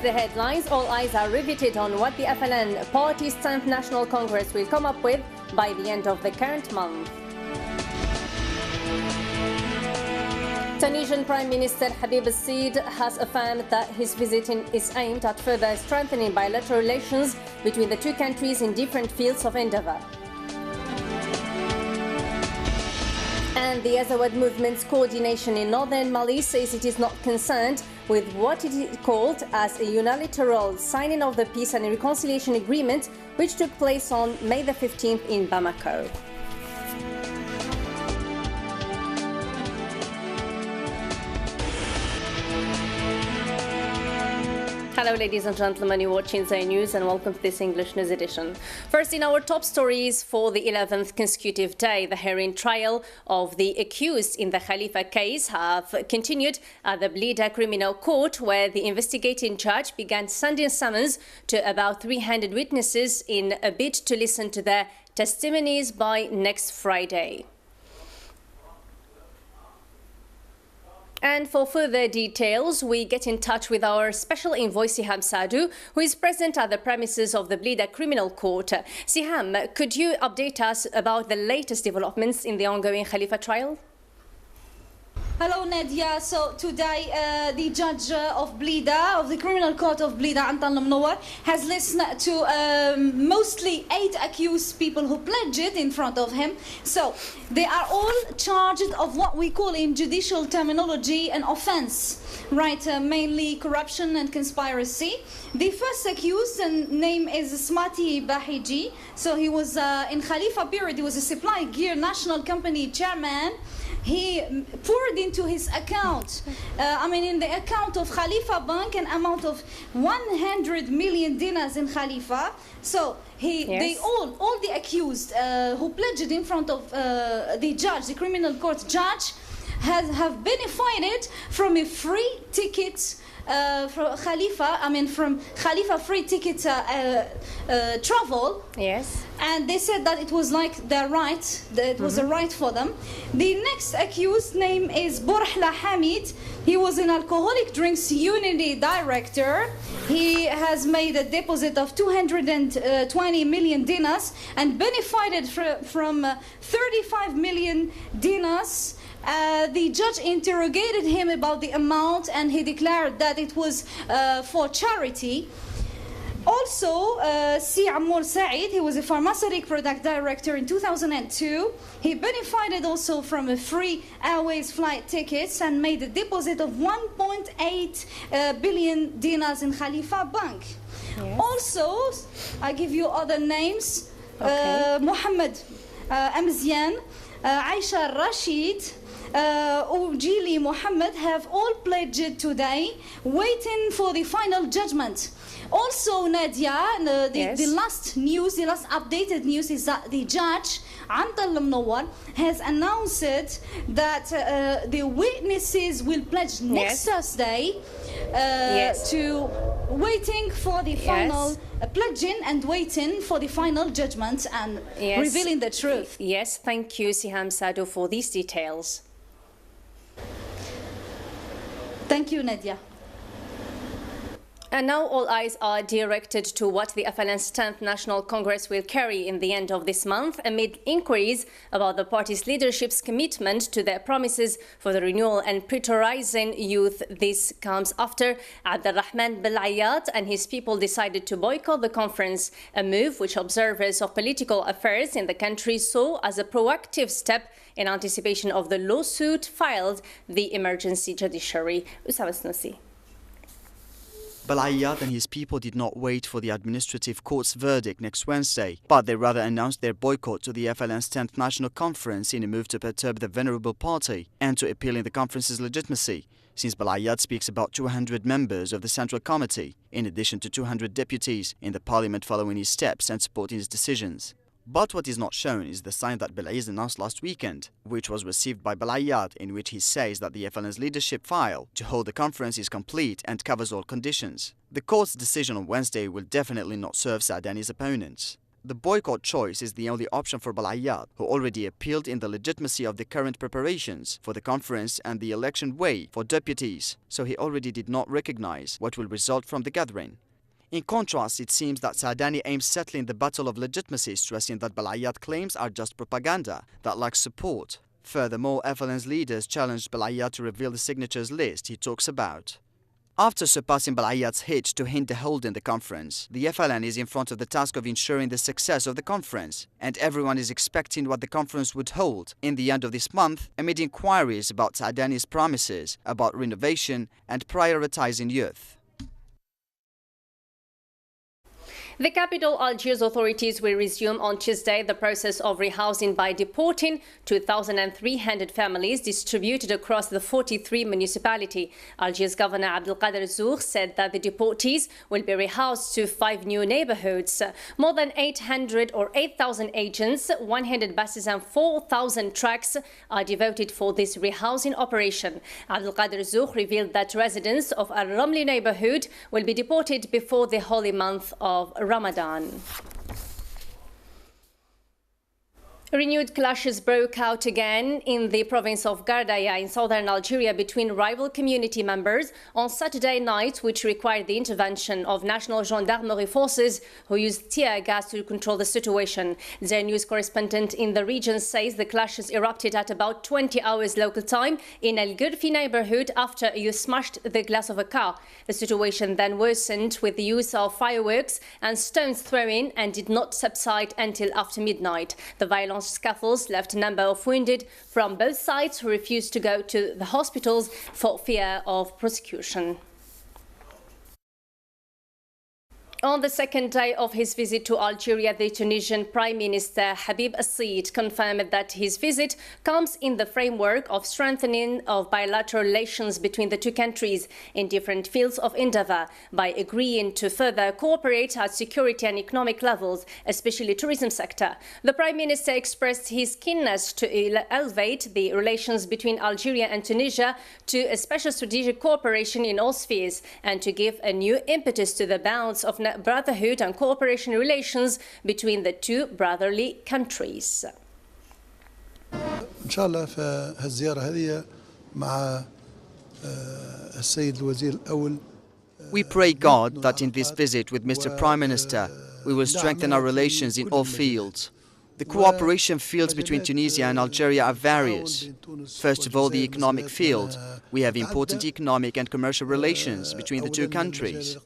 the headlines, all eyes are riveted on what the FLN party's 10th National Congress will come up with by the end of the current month. Tunisian Prime Minister Habib Said has affirmed that his visit is aimed at further strengthening bilateral relations between the two countries in different fields of endeavour. And the Azawad movement's coordination in northern Mali says it is not concerned with what it is called as a unilateral signing of the peace and reconciliation agreement, which took place on May the 15th in Bamako. Hello ladies and gentlemen, you're watching Dzair News and welcome to this English News edition. First in our top stories, for the 11th consecutive day, the hearing trial of the accused in the Khalifa case have continued at the Blida Criminal Court, where the investigating judge began sending summons to about 300 witnesses in a bid to listen to their testimonies by next Friday. And for further details, we get in touch with our special envoy Siham Sadou, who is present at the premises of the Blida Criminal Court. Siham, could you update us about the latest developments in the ongoing Khalifa trial? Hello Nadia. So today the judge of Blida, of the Criminal Court of Blida, Antal Mnowar, has listened to mostly 8 accused people who pledged in front of him. So they are all charged of what we call in judicial terminology an offense, right? Mainly corruption and conspiracy. The first accused name is Smati Bahiji. So he was in Khalifa period, he was a supply gear national company chairman. He poured into his account, in the account of Khalifa Bank, an amount of 100 million dinars in Khalifa. So they all the accused who pledged in front of the judge, the criminal court judge, have benefited from a free ticket from Khalifa free ticket travel. Yes. And they said that it was like their right, that it was a right for them. The next accused name is Burhla Hamid. He was an alcoholic drinks unity director. He has made a deposit of 220 million dinars and benefited from 35 million dinars. The judge interrogated him about the amount and he declared that it was for charity. Also, Si Ammur Saeed, he was a pharmaceutical product director in 2002. He benefited also from a free airways flight tickets and made a deposit of 1.8 billion dinars in Khalifa Bank. Yes. Also, I give you other names. Okay. Mohammed Amzian, Aisha Rashid, Ujili Mohammed have all pledged today, waiting for the final judgment. Also, Nadia, the last news, the last updated news is that the judge, Antal Mnowar, has announced that the witnesses will pledge next Thursday to waiting for the final pledging and waiting for the final judgment and revealing the truth. Yes, thank you, Siham Sadou, for these details. Thank you, Nadia. And now all eyes are directed to what the FLN's 10th National Congress will carry in the end of this month, amid inquiries about the party's leadership's commitment to their promises for the renewal and pre-terrorizing youth. This comes after Abdelrahman Belayat and his people decided to boycott the conference, a move which observers of political affairs in the country saw as a proactive step in anticipation of the lawsuit filed the emergency judiciary. Usama Snosi. Belayat and his people did not wait for the administrative court's verdict next Wednesday, but they rather announced their boycott to the FLN's 10th National Conference in a move to perturb the venerable party and to appeal in the conference's legitimacy, since Belayat speaks about 200 members of the Central Committee, in addition to 200 deputies in the parliament following his steps and supporting his decisions. But what is not shown is the sign that Belayat announced last weekend, which was received by Belayat, in which he says that the FLN's leadership file to hold the conference is complete and covers all conditions. The court's decision on Wednesday will definitely not serve Saadani's opponents. The boycott choice is the only option for Balayat, who already appealed in the legitimacy of the current preparations for the conference and the election way for deputies, so he already did not recognize what will result from the gathering. In contrast, it seems that Saadani aims settling the battle of legitimacy, stressing that Balayat claims are just propaganda that lacks support. Furthermore, FLN's leaders challenged Balayat to reveal the signatures list he talks about. After surpassing Balayat's hitch to hinder holding the conference, the FLN is in front of the task of ensuring the success of the conference, and everyone is expecting what the conference would hold in the end of this month amid inquiries about Saadani's promises about renovation and prioritizing youth. The capital Algiers authorities will resume on Tuesday the process of rehousing by deporting 2,300 families distributed across the 43 municipalities. Algiers Governor Abdelkader Dzair said that the deportees will be rehoused to 5 new neighborhoods. More than 800 or 8,000 agents, 100 buses and 4,000 trucks are devoted for this rehousing operation. Abdelkader Dzair revealed that residents of Al Ramli neighborhood will be deported before the holy month of Ramadan. Renewed clashes broke out again in the province of Gardaya in southern Algeria between rival community members on Saturday night, which required the intervention of national gendarmerie forces who used tear gas to control the situation. Dzair news correspondent in the region says the clashes erupted at about 20 hours local time in El Gurfi neighborhood after a youth smashed the glass of a car. The situation then worsened with the use of fireworks and stones thrown and did not subside until after midnight. The violence scuffles left a number of wounded from both sides who refused to go to the hospitals for fear of prosecution. On the second day of his visit to Algeria, the Tunisian Prime Minister Habib Assid confirmed that his visit comes in the framework of strengthening of bilateral relations between the two countries in different fields of endeavor by agreeing to further cooperate at security and economic levels, especially tourism sector. The Prime Minister expressed his keenness to elevate the relations between Algeria and Tunisia to a special strategic cooperation in all spheres and to give a new impetus to the balance of brotherhood and cooperation relations between the two brotherly countries. إن شاء الله في هالزيارة هذه مع السيد الوزير الأول. We pray God that in this visit with Mr. Prime Minister, we will strengthen our relations in all fields. The cooperation fields between Tunisia and Algeria are various. First of all, the economic field. We have important economic and commercial relations between the two countries.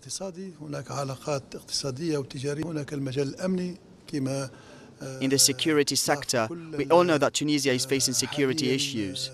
In the security sector, we all know that Tunisia is facing security issues.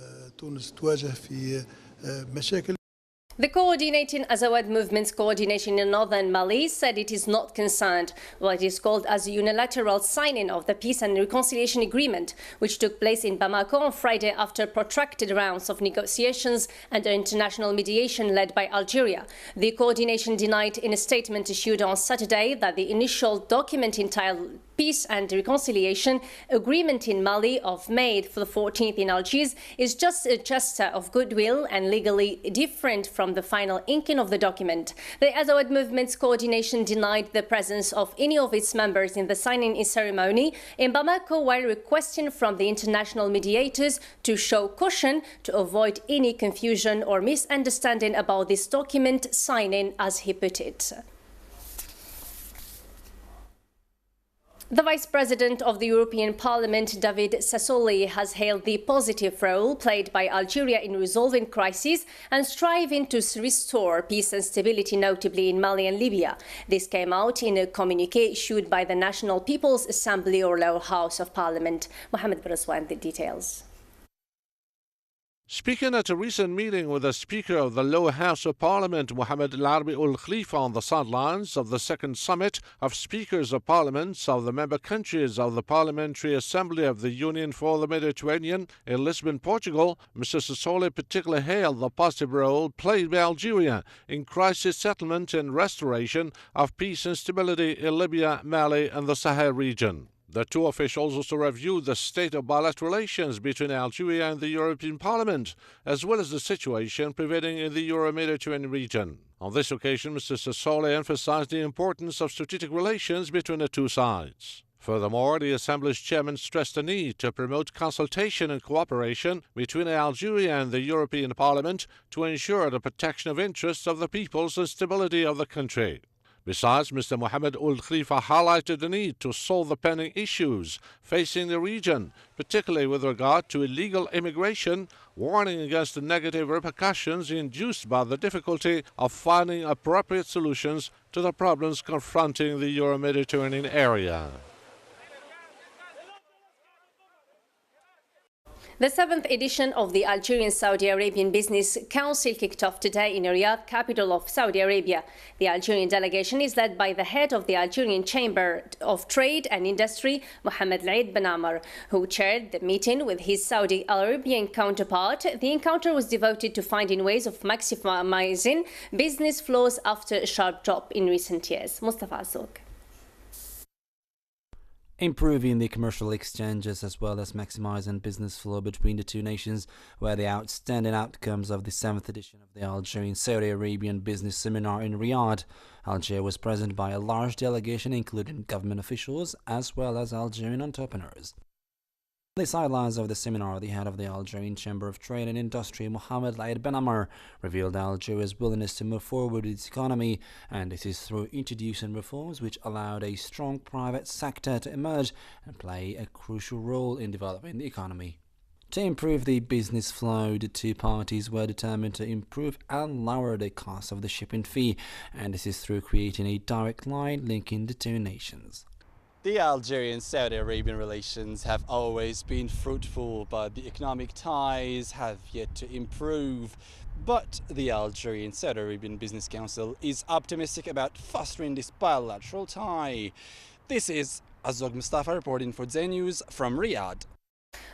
The coordinating Azawad movement's coordination in northern Mali said it is not concerned what is called as a unilateral signing of the Peace and Reconciliation Agreement, which took place in Bamako on Friday after protracted rounds of negotiations under international mediation led by Algeria. The coordination denied in a statement issued on Saturday that the initial document entitled Peace and Reconciliation Agreement in Mali of May for the 14th in Algiers is just a gesture of goodwill and legally different from the final inking of the document. The Azawad movement's coordination denied the presence of any of its members in the signing ceremony in Bamako while requesting from the international mediators to show caution to avoid any confusion or misunderstanding about this document signing, as he put it. The Vice President of the European Parliament, David Sassoli, has hailed the positive role played by Algeria in resolving crises and striving to restore peace and stability, notably in Mali and Libya. This came out in a communiqué issued by the National People's Assembly or Lower House of Parliament. Mohamed Braswan, the details. Speaking at a recent meeting with the Speaker of the Lower House of Parliament, Mohamed El Arabi Ul Khalifa, on the sidelines of the second summit of Speakers of Parliaments of the member countries of the Parliamentary Assembly of the Union for the Mediterranean in Lisbon, Portugal, Mr. Sassoli particularly hailed the positive role played by Algeria in crisis settlement and restoration of peace and stability in Libya, Mali and the Sahel region. The two officials also reviewed the state of bilateral relations between Algeria and the European Parliament, as well as the situation prevailing in the Euro-Mediterranean region. On this occasion, Mr. Sassoli emphasized the importance of strategic relations between the two sides. Furthermore, the Assembly's chairman stressed the need to promote consultation and cooperation between Algeria and the European Parliament to ensure the protection of interests of the peoples and stability of the country. Besides, Mr. Mohammed Ould Khalifa highlighted the need to solve the pending issues facing the region, particularly with regard to illegal immigration, warning against the negative repercussions induced by the difficulty of finding appropriate solutions to the problems confronting the Euro-Mediterranean area. The 7th edition of the Algerian-Saudi Arabian Business Council kicked off today in Riyadh, capital of Saudi Arabia. The Algerian delegation is led by the head of the Algerian Chamber of Trade and Industry, Mohammed Al Ben Amr, who chaired the meeting with his Saudi Arabian counterpart. The encounter was devoted to finding ways of maximizing business flows after a sharp drop in recent years. Mustafa Azzouk. Improving the commercial exchanges as well as maximizing business flow between the two nations were the outstanding outcomes of the 7th edition of the Algerian-Saudi Arabian Business Seminar in Riyadh. Algeria was present by a large delegation including government officials as well as Algerian entrepreneurs. On the sidelines of the seminar, the head of the Algerian Chamber of Trade and Industry, Mohammed Al Ben Amr, revealed Algeria's willingness to move forward with its economy, and this is through introducing reforms which allowed a strong private sector to emerge and play a crucial role in developing the economy. To improve the business flow, the two parties were determined to improve and lower the cost of the shipping fee, and this is through creating a direct line linking the two nations. The Algerian-Saudi Arabian relations have always been fruitful, but the economic ties have yet to improve. But the Algerian-Saudi Arabian Business Council is optimistic about fostering this bilateral tie. This is Azzouk Mustafa reporting for Dzair News from Riyadh.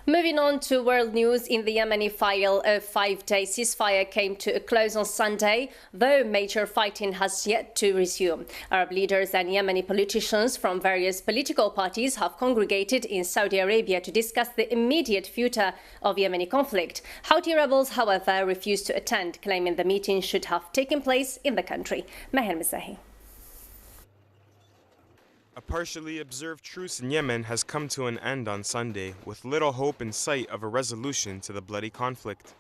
Moving on to world news, in the Yemeni file, a 5-day ceasefire came to a close on Sunday, though major fighting has yet to resume. Arab leaders and Yemeni politicians from various political parties have congregated in Saudi Arabia to discuss the immediate future of Yemeni conflict. Houthi rebels, however, refused to attend, claiming the meeting should have taken place in the country. Maher Mizahi. A partially observed truce in Yemen has come to an end on Sunday, with little hope in sight of a resolution to the bloody conflict.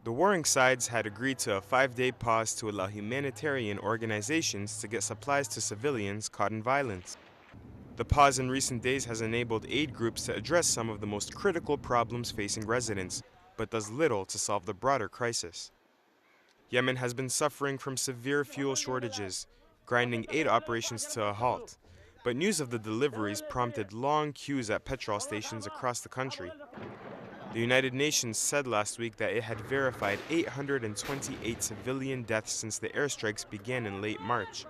The warring sides had agreed to a 5-day pause to allow humanitarian organizations to get supplies to civilians caught in violence. The pause in recent days has enabled aid groups to address some of the most critical problems facing residents, but does little to solve the broader crisis. Yemen has been suffering from severe fuel shortages, grinding aid operations to a halt. But news of the deliveries prompted long queues at petrol stations across the country. The United Nations said last week that it had verified 828 civilian deaths since the airstrikes began in late March.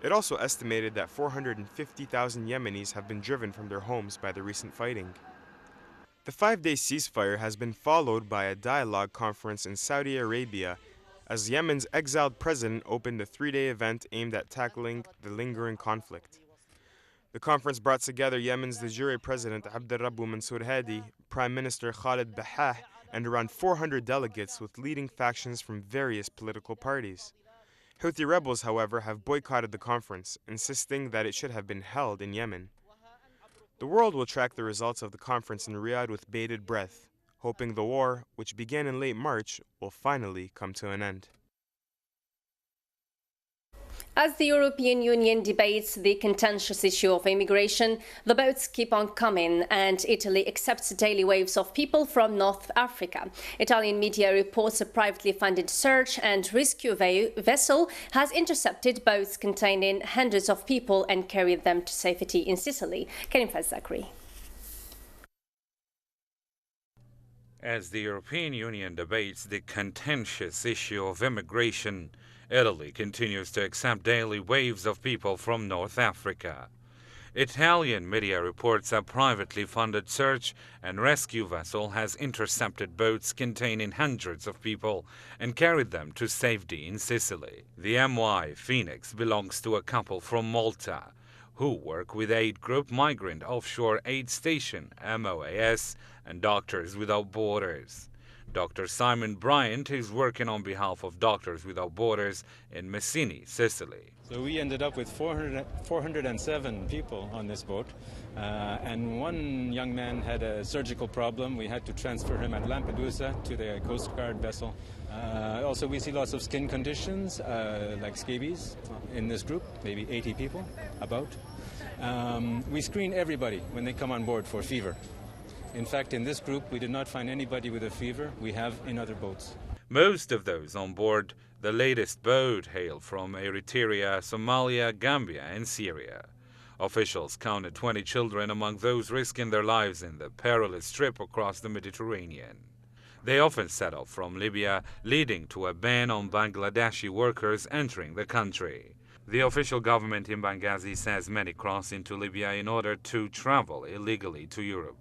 It also estimated that 450,000 Yemenis have been driven from their homes by the recent fighting. The 5-day ceasefire has been followed by a dialogue conference in Saudi Arabia as Yemen's exiled president opened a 3-day event aimed at tackling the lingering conflict. The conference brought together Yemen's de jure president Abdelrabu Mansour Hadi, Prime Minister Khalid Bahah, and around 400 delegates with leading factions from various political parties. Houthi rebels, however, have boycotted the conference, insisting that it should have been held in Yemen. The world will track the results of the conference in Riyadh with bated breath, hoping the war, which began in late March, will finally come to an end. As the European Union debates the contentious issue of immigration, the boats keep on coming, and Italy accepts daily waves of people from North Africa. Italian media reports a privately funded search and rescue vessel has intercepted boats containing hundreds of people and carried them to safety in Sicily. Karim Fazakri. As the European Union debates the contentious issue of immigration, Italy continues to accept daily waves of people from North Africa. Italian media reports a privately funded search and rescue vessel has intercepted boats containing hundreds of people and carried them to safety in Sicily. The MY Phoenix belongs to a couple from Malta who work with aid group Migrant Offshore Aid Station, MOAS, and Doctors Without Borders. Dr. Simon Bryant is working on behalf of Doctors Without Borders in Messini, Sicily. So we ended up with 407 people on this boat, and one young man had a surgical problem. We had to transfer him at Lampedusa to the Coast Guard vessel. Also, we see lots of skin conditions, like scabies in this group, maybe 80 people, about. We screen everybody when they come on board for fever. In fact, in this group, we did not find anybody with a fever we have in other boats. Most of those on board the latest boat hail from Eritrea, Somalia, Gambia, and Syria. Officials counted 20 children among those risking their lives in the perilous trip across the Mediterranean. They often set off from Libya, leading to a ban on Bangladeshi workers entering the country. The official government in Benghazi says many cross into Libya in order to travel illegally to Europe.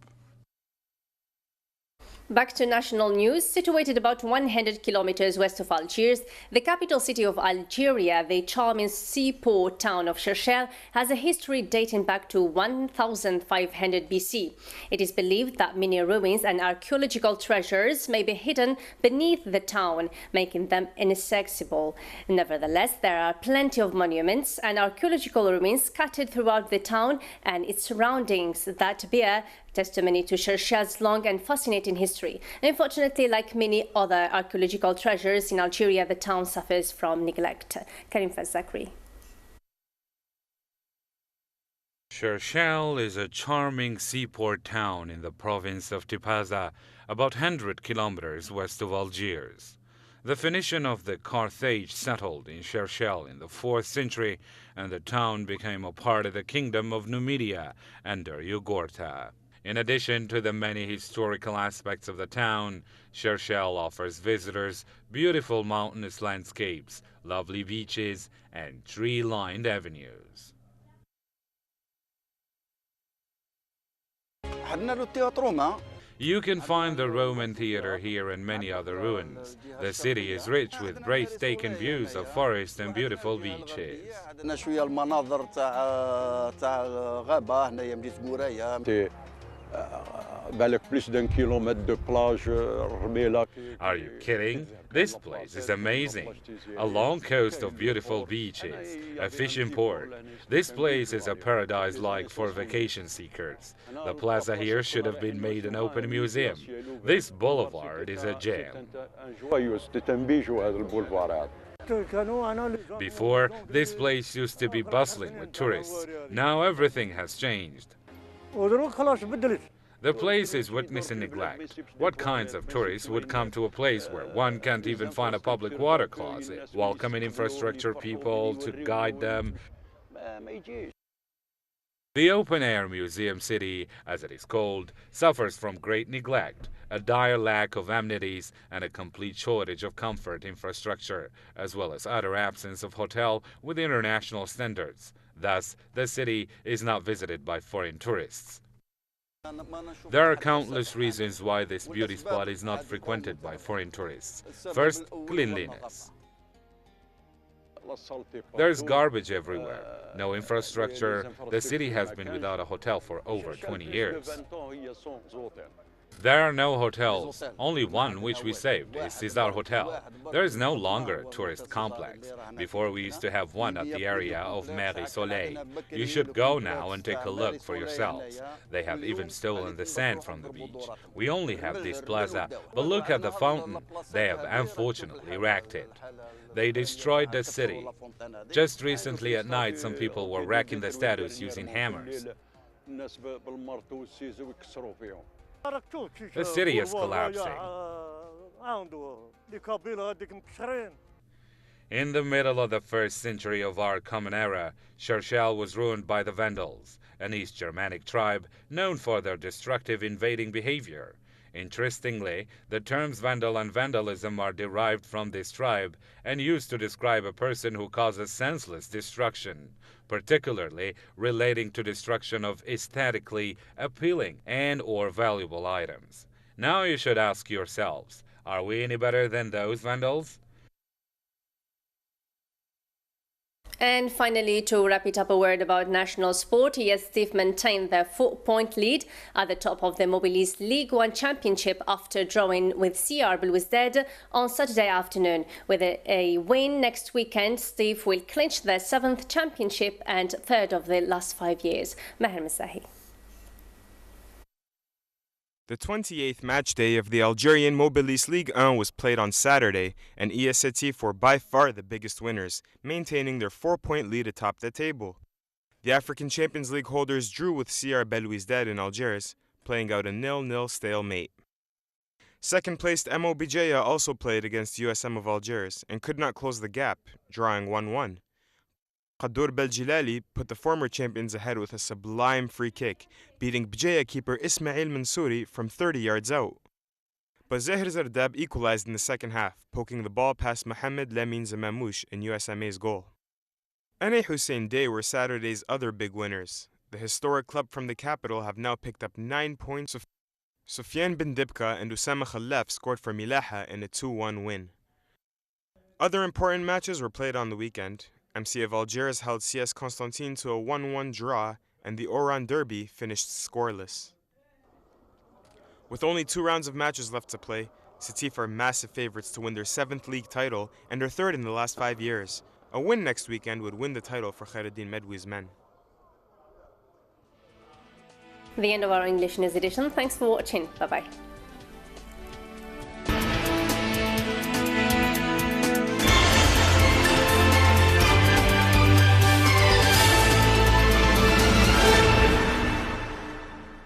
Back to national news. Situated about 100 kilometers west of Algiers, the capital city of Algeria, the charming seaport town of Shershel, has a history dating back to 1500 BC. It is believed that many ruins and archaeological treasures may be hidden beneath the town, making them inaccessible. Nevertheless, there are plenty of monuments and archaeological ruins scattered throughout the town and its surroundings that bear testimony to Shershel's long and fascinating history. Unfortunately, like many other archaeological treasures in Algeria, the town suffers from neglect. Karim Fazakri. Shershel is a charming seaport town in the province of Tipaza, about 100 kilometers west of Algiers. The Phoenicians of the Carthage settled in Shershel in the 4th century, and the town became a part of the kingdom of Numidia under Jugurtha. In addition to the many historical aspects of the town, Shershel offers visitors beautiful mountainous landscapes, lovely beaches, and tree-lined avenues. You can find the Roman theater here and many other ruins. The city is rich with breathtaking views of forest and beautiful beaches. Are you kidding? This place is amazing. A long coast of beautiful beaches, a fishing port. This place is a paradise like for vacation seekers. The plaza here should have been made an open museum. This boulevard is a gem. Before, this place used to be bustling with tourists. Now everything has changed. The place is witnessing neglect. What kinds of tourists would come to a place where one can't even find a public water closet, welcoming infrastructure people to guide them? The open-air museum city, as it is called, suffers from great neglect, a dire lack of amenities, and a complete shortage of comfort infrastructure, as well as utter absence of hotel with international standards. Thus, the city is not visited by foreign tourists. There are countless reasons why this beauty spot is not frequented by foreign tourists. First, cleanliness. There's garbage everywhere, no infrastructure. The city has been without a hotel for over 20 years. There are no hotels. Only one which we saved is Cesar Hotel. There is no longer a tourist complex. Before we used to have one at the area of Mer et Soleil. You should go now and take a look for yourselves. They have even stolen the sand from the beach. We only have this plaza, but look at the fountain. They have unfortunately wrecked it. They destroyed the city. Just recently at night, some people were wrecking the statues using hammers. The city is collapsing. In the middle of the 1st century of our Common Era, Shershel was ruined by the Vandals, an East Germanic tribe known for their destructive invading behavior. Interestingly, the terms vandal and vandalism are derived from this tribe and used to describe a person who causes senseless destruction, particularly relating to destruction of aesthetically appealing and/or valuable items. Now you should ask yourselves, are we any better than those vandals? And finally, to wrap it up, a word about national sport. Steve maintained their 4-point lead at the top of the Mobilis League One Championship after drawing with CR Belouizdad on Saturday afternoon. With a win next weekend, Steve will clinch their 7th championship and 3rd of the last 5 years. Maher Masahi. The 28th match day of the Algerian Mobilis Ligue 1 was played on Saturday, and ESATIF were by far the biggest winners, maintaining their 4-point lead atop the table. The African Champions League holders drew with CR Belouizdad in Algiers, playing out a 0-0 stalemate. Second-placed MO Bijaya also played against USM of Algiers and could not close the gap, drawing 1-1. Qadour Beljilali put the former champions ahead with a sublime free kick, beating Bijaya keeper Ismail Mansouri from 30 yards out. But Dzair Zardab equalized in the second half, poking the ball past Mohamed Lamine Zamamouche in USMA's goal. NA Hussein Dey were Saturday's other big winners. The historic club from the capital have now picked up 9 points. Soufiane Ben Dibka and Oussama Khallaf scored for Milaha in a 2-1 win. Other important matches were played on the weekend. MC of Algiers held CS Constantine to a 1-1 draw, and the Oran Derby finished scoreless. With only 2 rounds of matches left to play, Sétif are massive favourites to win their 7th league title and their 3rd in the last 5 years. A win next weekend would win the title for Khairuddin Medwi's men. The end of our English news edition. Thanks for watching. Bye-bye.